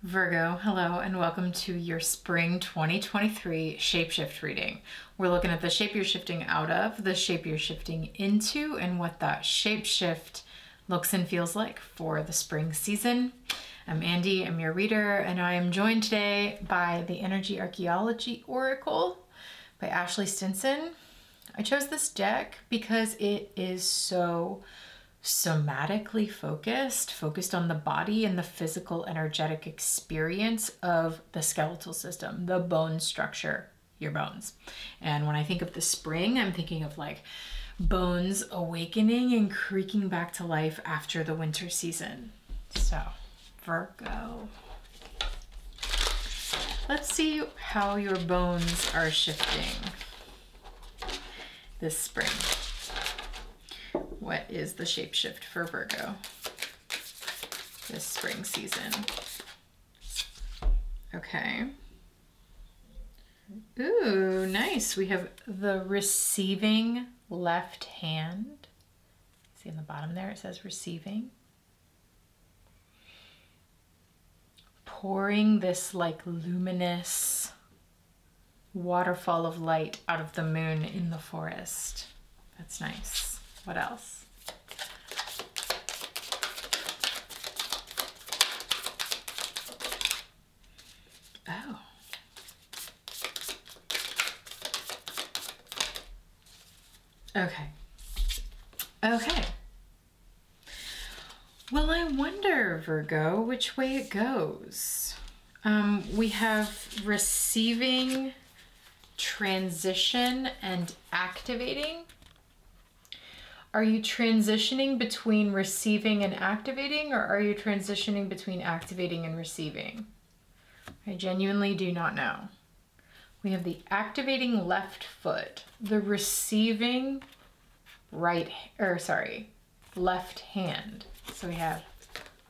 Virgo, hello, and welcome to your Spring 2023 Shapeshift reading. We're looking at the shape you're shifting out of, the shape you're shifting into, and what that shapeshift looks and feels like for the spring season. I'm Andy, I'm your reader, and I am joined today by the Energy Archaeology Oracle by Ashley Stinson. I chose this deck because it is so somatically focused on the body and the physical energetic experience of the skeletal system, the bone structure, your bones. And when I think of the spring, I'm thinking of like bones awakening and creaking back to life after the winter season. So, Virgo. Let's see how your bones are shifting this spring. What is the shapeshift for Virgo this spring season? Okay. Ooh, nice. We have the receiving left hand. See in the bottom there, it says receiving. Pouring this like luminous waterfall of light out of the moon in the forest. That's nice. What else? Oh. Okay. Okay. Well, I wonder, Virgo, which way it goes. We have receiving, transition, and activating. Are you transitioning between receiving and activating, or are you transitioning between activating and receiving? I genuinely do not know. We have the activating left foot, the receiving left hand. So we have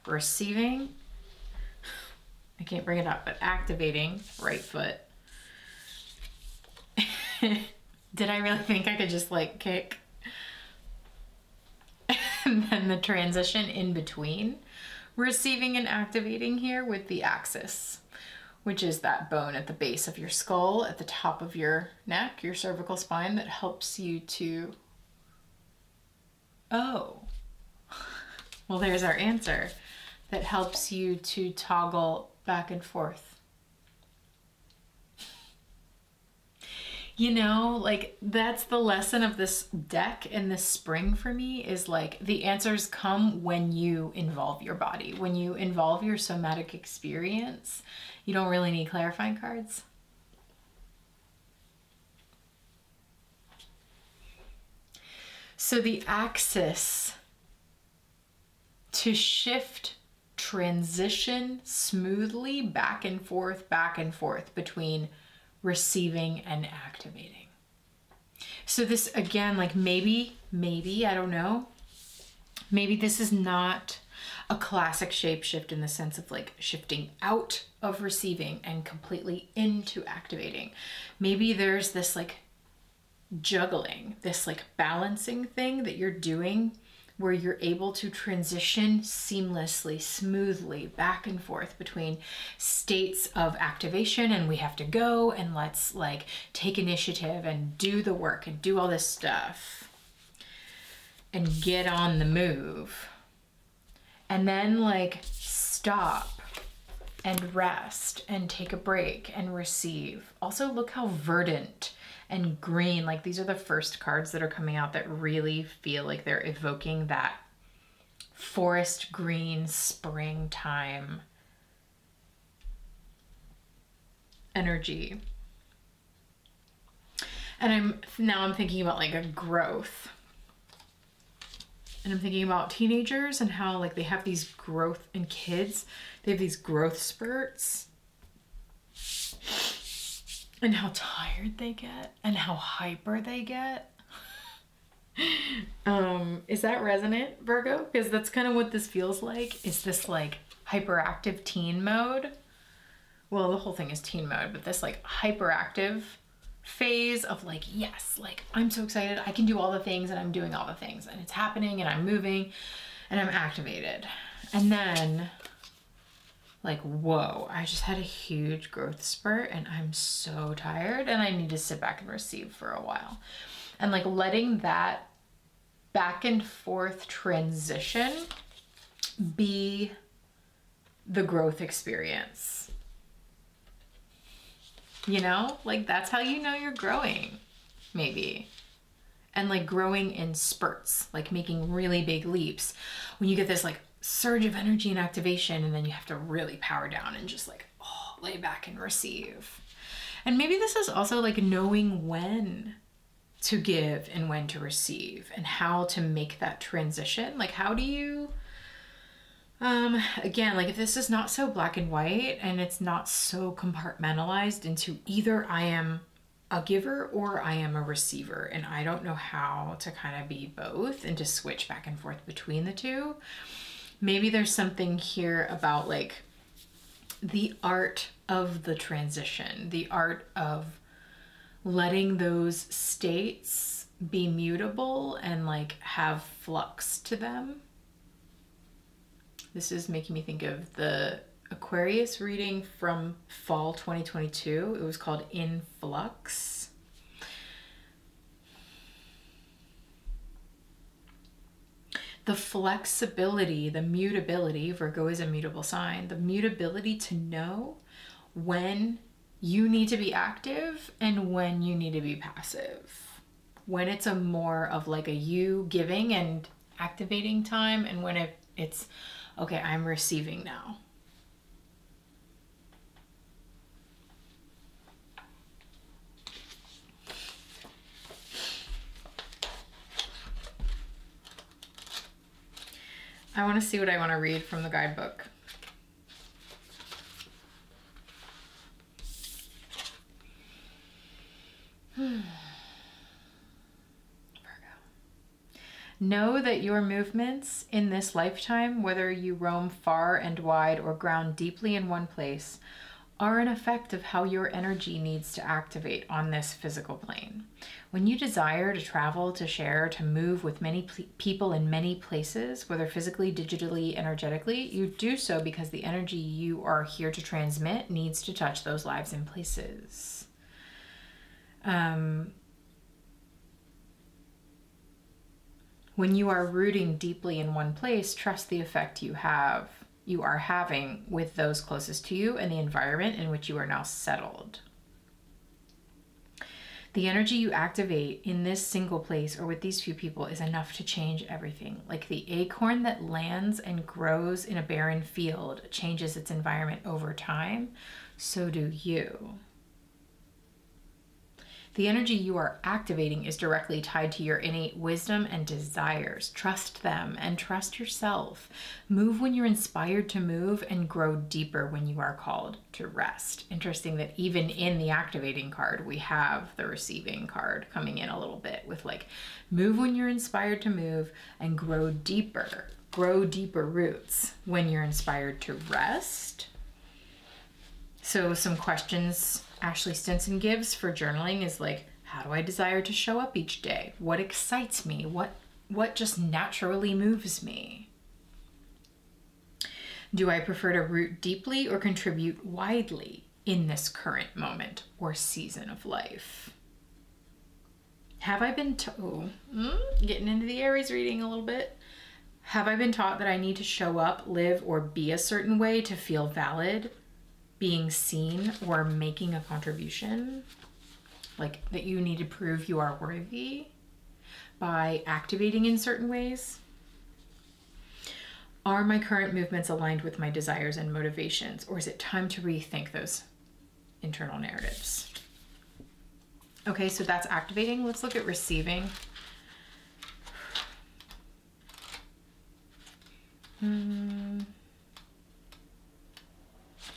receiving, I can't bring it up, but activating right foot. Did I really think I could just like kick? And then the transition in between receiving and activating here with the axis, which is that bone at the base of your skull, at the top of your neck, your cervical spine, that helps you to, oh, well, there's our answer, that helps you to toggle back and forth. You know, like that's the lesson of this deck in this spring for me, is like the answers come when you involve your body, when you involve your somatic experience. You don't really need clarifying cards. So the axis to shift, transition smoothly back and forth between receiving and activating. So this again, like maybe, I don't know, maybe this is not a classic shape shift in the sense of like shifting out of receiving and completely into activating. Maybe there's this like juggling, this like balancing thing that you're doing where you're able to transition seamlessly, smoothly back and forth between states of activation and we have to go and let's like take initiative and do the work and do all this stuff and get on the move. And then like stop and rest and take a break and receive. Also look how verdant and green, like these are the first cards that are coming out that really feel like they're evoking that forest green springtime energy. And I'm thinking about like a growth. And I'm thinking about teenagers and how like they have these growth, and kids, they have these growth spurts. And how tired they get and how hyper they get. Is that resonant, Virgo? Because that's kind of what this feels like. Is this like hyperactive teen mode? Well, the whole thing is teen mode, but this like hyperactive phase of like, yes, like I'm so excited. I can do all the things and I'm doing all the things and it's happening and I'm moving and I'm activated. And then like, whoa, I just had a huge growth spurt and I'm so tired and I need to sit back and receive for a while. And like letting that back and forth transition be the growth experience. You know, like that's how you know you're growing, maybe. And like growing in spurts, like making really big leaps. When you get this like surge of energy and activation, and then you have to really power down and just like, oh, lay back and receive. And maybe this is also like knowing when to give and when to receive and how to make that transition. Like, how do you, again, like if this is not so black and white and it's not so compartmentalized into either I am a giver or I am a receiver, and I don't know how to kind of be both and to switch back and forth between the two. Maybe there's something here about like the art of the transition, the art of letting those states be mutable and like have flux to them. This is making me think of the Aquarius reading from fall 2022. It was called In Flux. The flexibility, the mutability, Virgo is a mutable sign, the mutability to know when you need to be active and when you need to be passive. When it's a more of like a you giving and activating time, and when it's, okay, I'm receiving now. I want to see what I want to read from the guidebook. Virgo. Know that your movements in this lifetime, whether you roam far and wide or ground deeply in one place, are an effect of how your energy needs to activate on this physical plane. When you desire to travel, to share, to move with many people in many places, whether physically, digitally, energetically, you do so because the energy you are here to transmit needs to touch those lives and places. When you are rooting deeply in one place, trust the effect you are having with those closest to you and the environment in which you are now settled. The energy you activate in this single place or with these few people is enough to change everything. Like the acorn that lands and grows in a barren field changes its environment over time, so do you. The energy you are activating is directly tied to your innate wisdom and desires. Trust them and trust yourself. Move when you're inspired to move and grow deeper when you are called to rest. Interesting that even in the activating card, we have the receiving card coming in a little bit with like, move when you're inspired to move and grow deeper roots when you're inspired to rest. So some questions Ashley Stinson gives for journaling is like, how do I desire to show up each day? What excites me? What just naturally moves me? Do I prefer to root deeply or contribute widely in this current moment or season of life? Have I been getting into the Aries reading a little bit. Have I been taught that I need to show up, live, or be a certain way to feel valid, being seen, or making a contribution? Like that you need to prove you are worthy by activating in certain ways? Are my current movements aligned with my desires and motivations, or is it time to rethink those internal narratives? Okay, so that's activating. Let's look at receiving.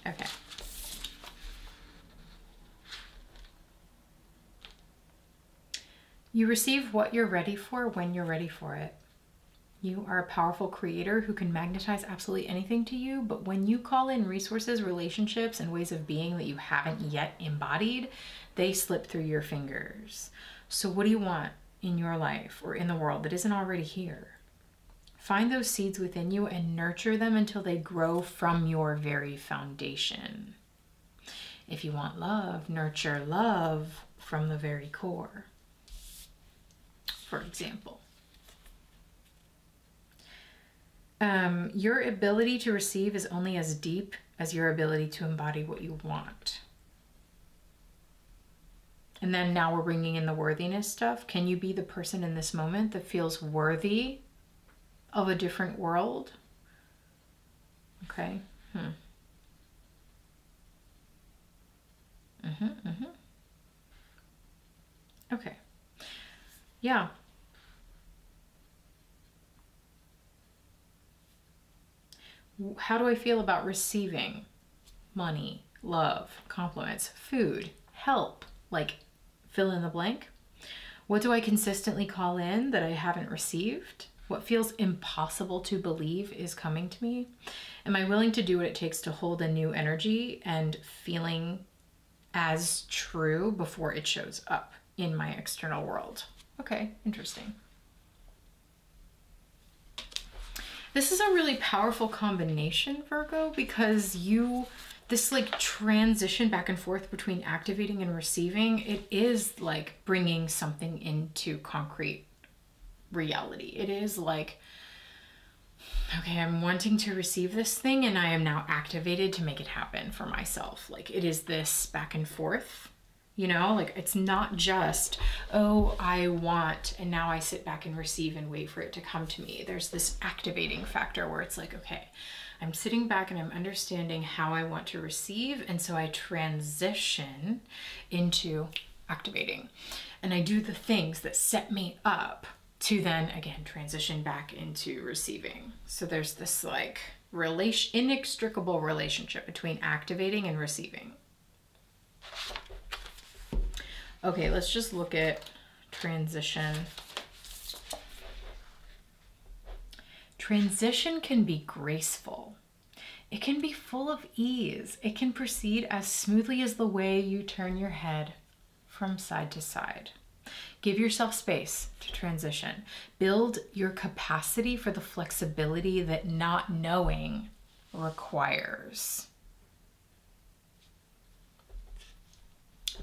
Okay. You receive what you're ready for when you're ready for it. You are a powerful creator who can magnetize absolutely anything to you, but when you call in resources, relationships, and ways of being that you haven't yet embodied, they slip through your fingers. So what do you want in your life or in the world that isn't already here? Find those seeds within you and nurture them until they grow from your very foundation. If you want love, nurture love from the very core, for example. Your ability to receive is only as deep as your ability to embody what you want. And then now we're bringing in the worthiness stuff. Can you be the person in this moment that feels worthy of a different world? Okay. Okay. Yeah. How do I feel about receiving money, love, compliments, food, help? Like, fill in the blank. What do I consistently call in that I haven't received? What feels impossible to believe is coming to me? Am I willing to do what it takes to hold a new energy and feeling as true before it shows up in my external world? Okay, interesting. This is a really powerful combination, Virgo, because this like transition back and forth between activating and receiving, it is like bringing something into concrete reality. It is like, okay, I'm wanting to receive this thing and I am now activated to make it happen for myself. Like, it is this back and forth, you know, like it's not just, oh, I want, and now I sit back and receive and wait for it to come to me. There's this activating factor where it's like, okay, I'm sitting back and I'm understanding how I want to receive. And so I transition into activating and I do the things that set me up to then again transition back into receiving. So there's this like inextricable relationship between activating and receiving. Okay, let's just look at transition. Transition can be graceful. It can be full of ease. It can proceed as smoothly as the way you turn your head from side to side. Give yourself space to transition. Build your capacity for the flexibility that not knowing requires.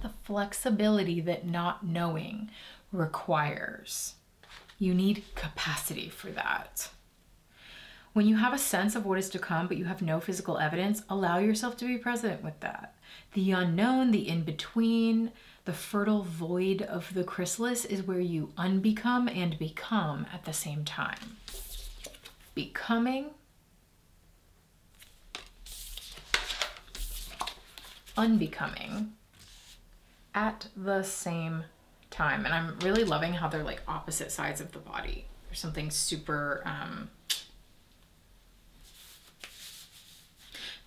The flexibility that not knowing requires. You need capacity for that. When you have a sense of what is to come, but you have no physical evidence, allow yourself to be present with that. The unknown, the in-between, the fertile void of the chrysalis is where you unbecome and become at the same time. Becoming, unbecoming at the same time. And I'm really loving how they're like opposite sides of the body. There's something super,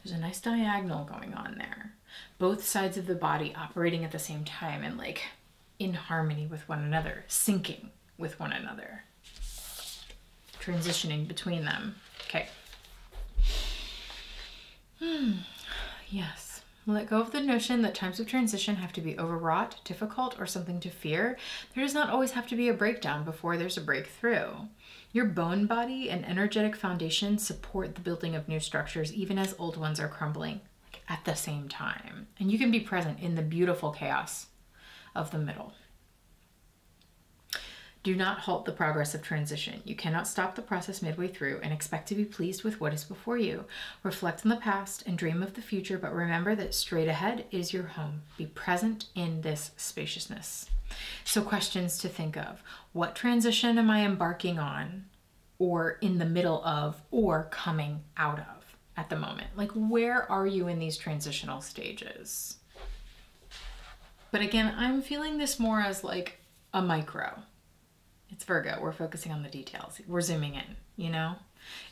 there's a nice diagonal going on there. Both sides of the body operating at the same time and like in harmony with one another, syncing with one another, transitioning between them. Okay. Yes. Let go of the notion that times of transition have to be overwrought, difficult, or something to fear. There does not always have to be a breakdown before there's a breakthrough. Your bone body and energetic foundation support the building of new structures, even as old ones are crumbling at the same time. And you can be present in the beautiful chaos of the middle. Do not halt the progress of transition. You cannot stop the process midway through and expect to be pleased with what is before you. Reflect on the past and dream of the future, but remember that straight ahead is your home. Be present in this spaciousness. So questions to think of. What transition am I embarking on, or in the middle of, or coming out of at the moment? Like, where are you in these transitional stages? But again, I'm feeling this more as like a micro. It's Virgo. We're focusing on the details. We're zooming in, you know?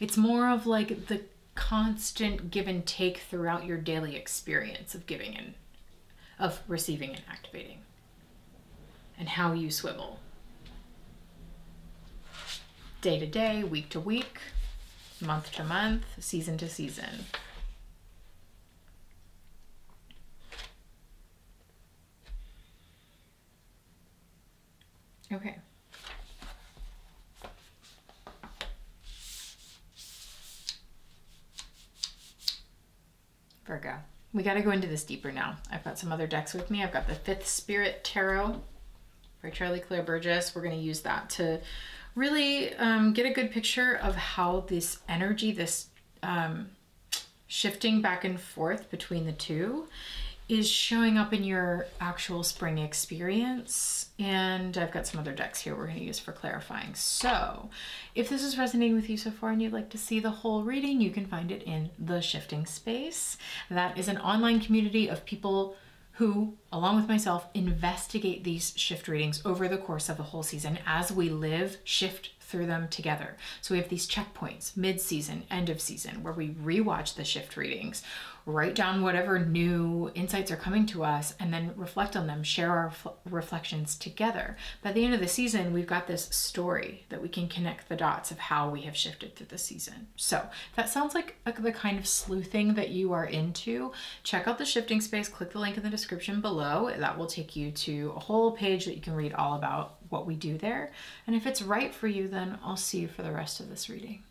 It's more of like the constant give and take throughout your daily experience of giving and of receiving and activating, and how you swivel. Day to day, week to week, month to month, season to season. Okay. Virgo. We got to go into this deeper now. I've got some other decks with me. I've got the Fifth Spirit Tarot by Charlie Claire Burgess. We're going to use that to really get a good picture of how this energy, this shifting back and forth between the two, is showing up in your actual spring experience. And I've got some other decks here we're going to use for clarifying. So if this is resonating with you so far and you'd like to see the whole reading, you can find it in The Shifting Space. That is an online community of people who, along with myself, investigate these shift readings over the course of the whole season as we live, shift through them together. So we have these checkpoints, mid-season, end of season, where we rewatch the shift readings, write down whatever new insights are coming to us, and then reflect on them, share our reflections together. By the end of the season, we've got this story that we can connect the dots of how we have shifted through the season. So if that sounds like the kind of sleuthing that you are into, check out The Shifting Space, click the link in the description below. That will take you to a whole page that you can read all about what we do there. And if it's right for you, then I'll see you for the rest of this reading.